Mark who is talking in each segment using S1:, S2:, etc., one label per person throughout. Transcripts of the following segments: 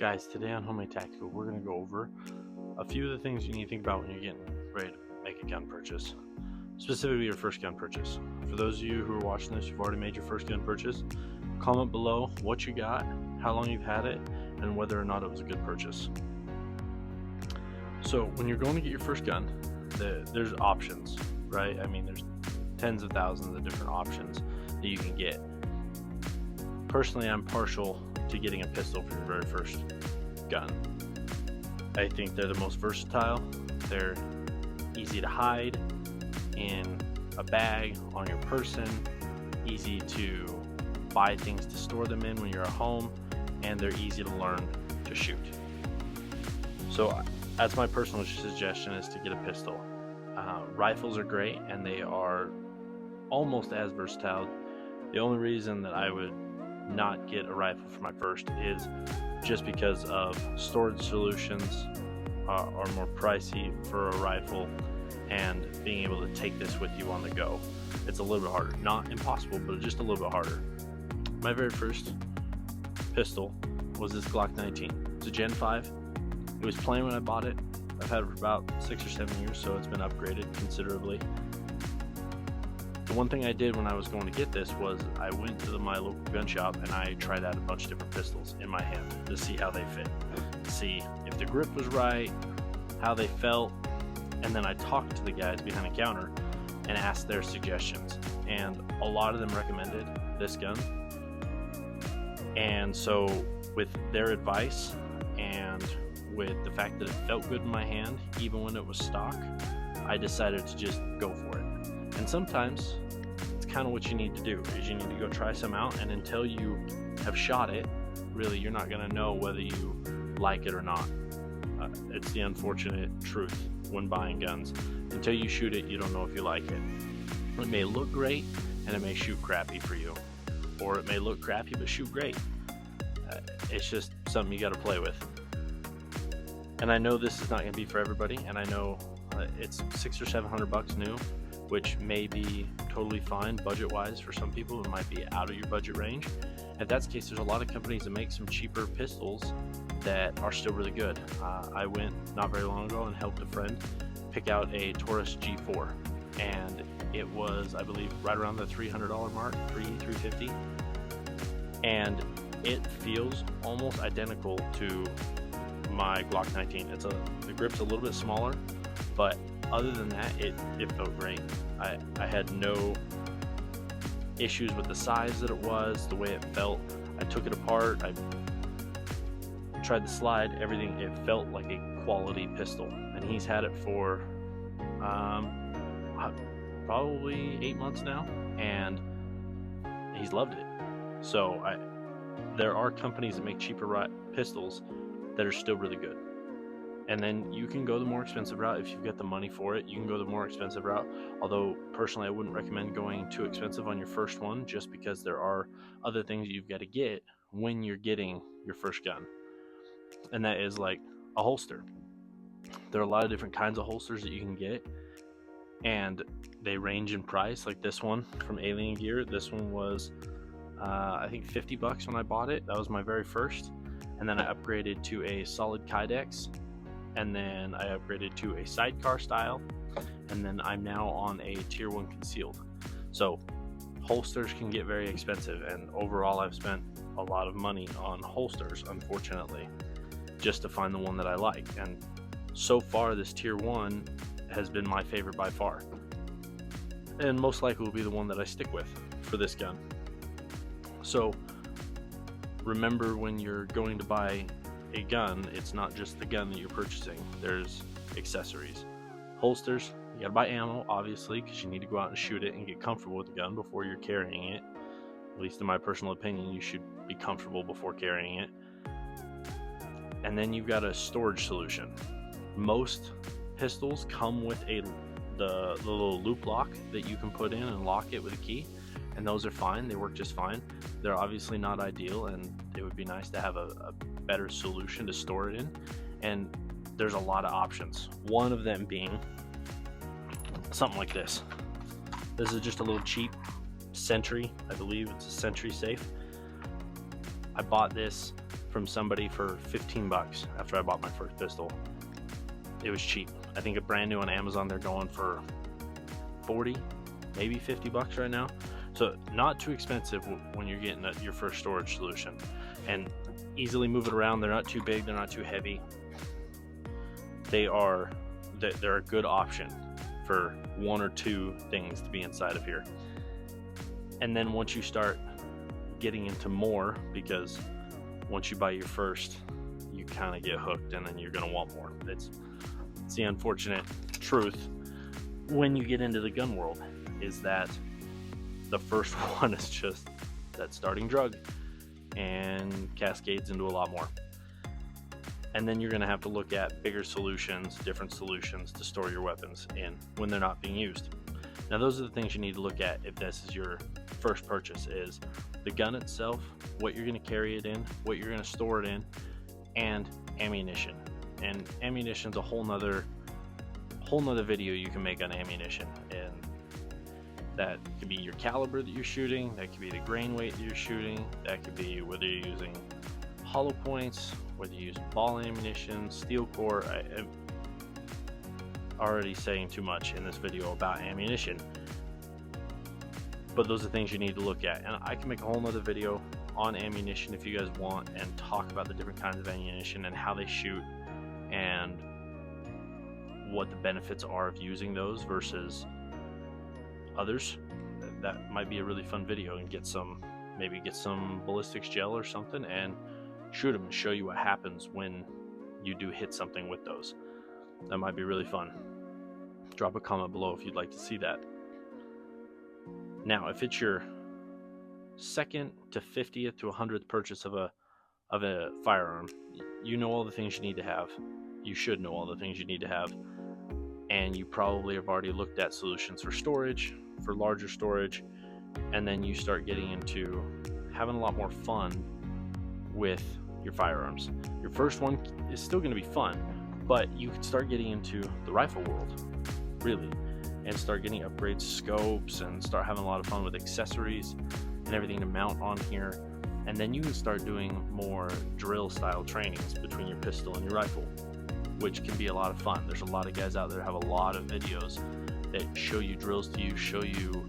S1: Guys, today on Homemade Tactical, we're going to go over a few of the things you need to think about when you're getting ready to make a gun purchase, specifically your first gun purchase. For those of you who are watching this, you've already made your first gun purchase, comment below what you got, how long you've had it, and whether or not it was a good purchase. So when you're going to get your first gun, there's options, right? I mean, there's tens of thousands of different options that you can get. Personally, I'm partial to getting a pistol for your very first gun. I think they're the most versatile. They're easy to hide in a bag, on your person, easy to buy things to store them in when you're at home, and they're easy to learn to shoot. So that's my personal suggestion, is to get a pistol. Rifles are great and they are almost as versatile. The only reason that I would not get a rifle for my first is just because of storage solutions are more pricey for a rifle, and being able to take this with you on the go, it's a little bit harder. Not impossible, but just a little bit harder. My very first pistol was this Glock 19. It's a Gen 5. It was plain when I bought it. I've had it for about 6 or 7 years, so it's been upgraded considerably. The one thing I did when I was going to get this was I went to my local gun shop and I tried out a bunch of different pistols in my hand to see how they fit, see if the grip was right, how they felt, and then I talked to the guys behind the counter and asked their suggestions, and a lot of them recommended this gun. And so with their advice and with the fact that it felt good in my hand even when it was stock, I decided to just go for it. And sometimes it's kind of what you need to do, is you need to go try some out, and until you have shot it, really you're not going to know whether you like it or not. It's the unfortunate truth when buying guns. Until you shoot it, you don't know if you like it. It may look great and it may shoot crappy for you, or it may look crappy but shoot great. It's just something you got to play with. And I know this is not going to be for everybody, and I know it's $600 or $700 new, which may be totally fine budget-wise for some people. It might be out of your budget range. If that's the case, there's a lot of companies that make some cheaper pistols that are still really good. I went not very long ago and helped a friend pick out a Taurus G4, and it was, I believe, right around the $300 mark, $350, and it feels almost identical to my Glock 19. The grip's a little bit smaller, but other than that, it felt great. I had no issues with the size that it was, the way it felt. I took it apart, I tried the slide, everything. It felt like a quality pistol, and he's had it for probably 8 months now, and he's loved it. So there are companies that make cheaper pistols that are still really good. And then you can go the more expensive route if you've got the money for it. You can go the more expensive route, although personally I wouldn't recommend going too expensive on your first one, just because there are other things you've got to get when you're getting your first gun, and that is like a holster. There are a lot of different kinds of holsters that you can get, and they range in price. Like this one from Alien Gear, this one was I think $50 when I bought it. That was my very first, and then I upgraded to a solid Kydex, and then I upgraded to a sidecar style, and then I'm now on a tier 1 concealed. So holsters can get very expensive, and overall I've spent a lot of money on holsters, unfortunately, just to find the one that I like. And so far this tier 1 has been my favorite by far, and most likely will be the one that I stick with for this gun. So remember, when you're going to buy a gun, it's not just the gun that you're purchasing. There's accessories, holsters. You gotta buy ammo, obviously, because you need to go out and shoot it and get comfortable with the gun before you're carrying it. At least in my personal opinion, you should be comfortable before carrying it. And then you've got a storage solution. Most pistols come with the little loop lock that you can put in and lock it with a key, and those are fine. They work just fine. They're obviously not ideal, and it would be nice to have a better solution to store it in, and there's a lot of options. One of them being something like this. This is just a little cheap Sentry. I believe it's a Sentry safe. I bought this from somebody for 15 bucks after I bought my first pistol. It was cheap. I think a brand new on Amazon, they're going for 40, maybe 50 bucks right now. So not too expensive when you're getting your first storage solution, and easily move it around. They're not too big, they're not too heavy. They're a good option for one or two things to be inside of here. And then once you start getting into more, because once you buy your first, you kind of get hooked, and then you're going to want more. It's the unfortunate truth when you get into the gun world, is that the first one is just that starting drug and cascades into a lot more. And then you're going to have to look at bigger solutions, different solutions to store your weapons in when they're not being used. Now, those are the things you need to look at if this is your first purchase: is the gun itself, what you're going to carry it in, what you're going to store it in, and ammunition. And ammunition's a whole nother video you can make on ammunition. And that could be your caliber that you're shooting, that could be the grain weight that you're shooting, that could be whether you're using hollow points, whether you use ball ammunition, steel core. I'm already saying too much in this video about ammunition, but those are things you need to look at. And I can make a whole nother video on ammunition if you guys want, and talk about the different kinds of ammunition and how they shoot, and what the benefits are of using those versus others. That might be a really fun video, and maybe get some ballistics gel or something and shoot them and show you what happens when you do hit something with those. That might be really fun. Drop a comment below if you'd like to see that. Now, if it's your second to 50th to 100th purchase of a firearm, you know all the things you need to have. You should know all the things you need to have. And you probably have already looked at solutions for storage, for larger storage, and then you start getting into having a lot more fun with your firearms. Your first one is still going to be fun, but you can start getting into the rifle world, really, and start getting upgrades, scopes, and start having a lot of fun with accessories and everything to mount on here. And then you can start doing more drill style trainings between your pistol and your rifle, which can be a lot of fun. There's a lot of guys out there that have a lot of videos that show you drills to use, show you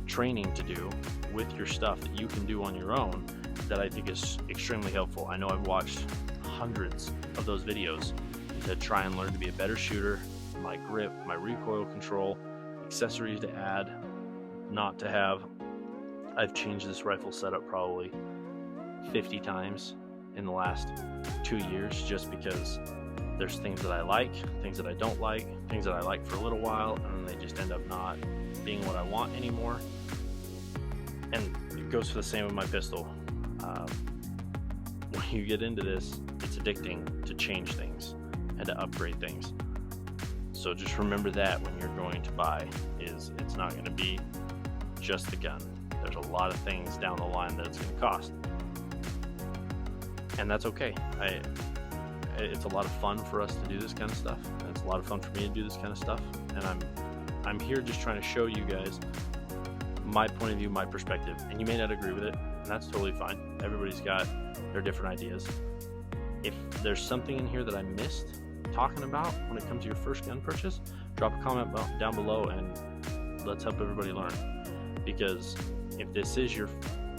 S1: training to do with your stuff that you can do on your own, that I think is extremely helpful. I know I've watched hundreds of those videos to try and learn to be a better shooter, my grip, my recoil control, accessories to add, not to have. I've changed this rifle setup probably 50 times in the last 2 years, just because there's things that I like, things that I don't like, things that I like for a little while, and then they just end up not being what I want anymore. And it goes for the same with my pistol. When you get into this, it's addicting to change things and to upgrade things. So just remember that when you're going to buy, is it's not going to be just the gun. There's a lot of things down the line that it's going to cost, and that's okay. It's a lot of fun for us to do this kind of stuff, and it's a lot of fun for me to do this kind of stuff. And I'm here just trying to show you guys my point of view, my perspective, and you may not agree with it, and that's totally fine. Everybody's got their different ideas. If there's something in here that I missed talking about when it comes to your first gun purchase, drop a comment down below and let's help everybody learn. Because if this is your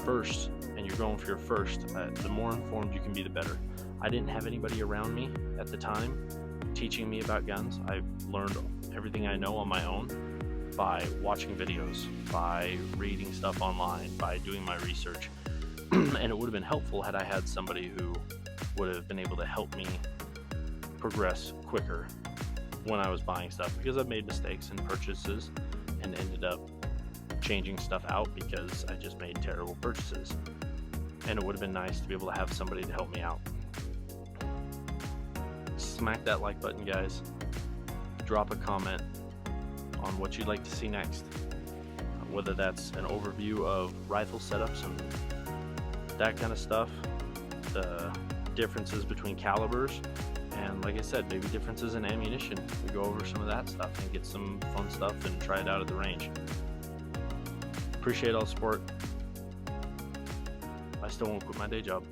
S1: first and you're going for your first, the more informed you can be, the better. I didn't have anybody around me at the time teaching me about guns. I learned everything I know on my own by watching videos, by reading stuff online, by doing my research. And it would have been helpful had I had somebody who would have been able to help me progress quicker when I was buying stuff, because I've made mistakes in purchases and ended up changing stuff out because I just made terrible purchases. And it would have been nice to be able to have somebody to help me out. Smack that like button, guys. Drop a comment on what you'd like to see next, whether that's an overview of rifle setups and that kind of stuff, the differences between calibers, and like I said, maybe differences in ammunition. We go over some of that stuff and get some fun stuff and try it out at the range. Appreciate all the support. I still won't quit my day job.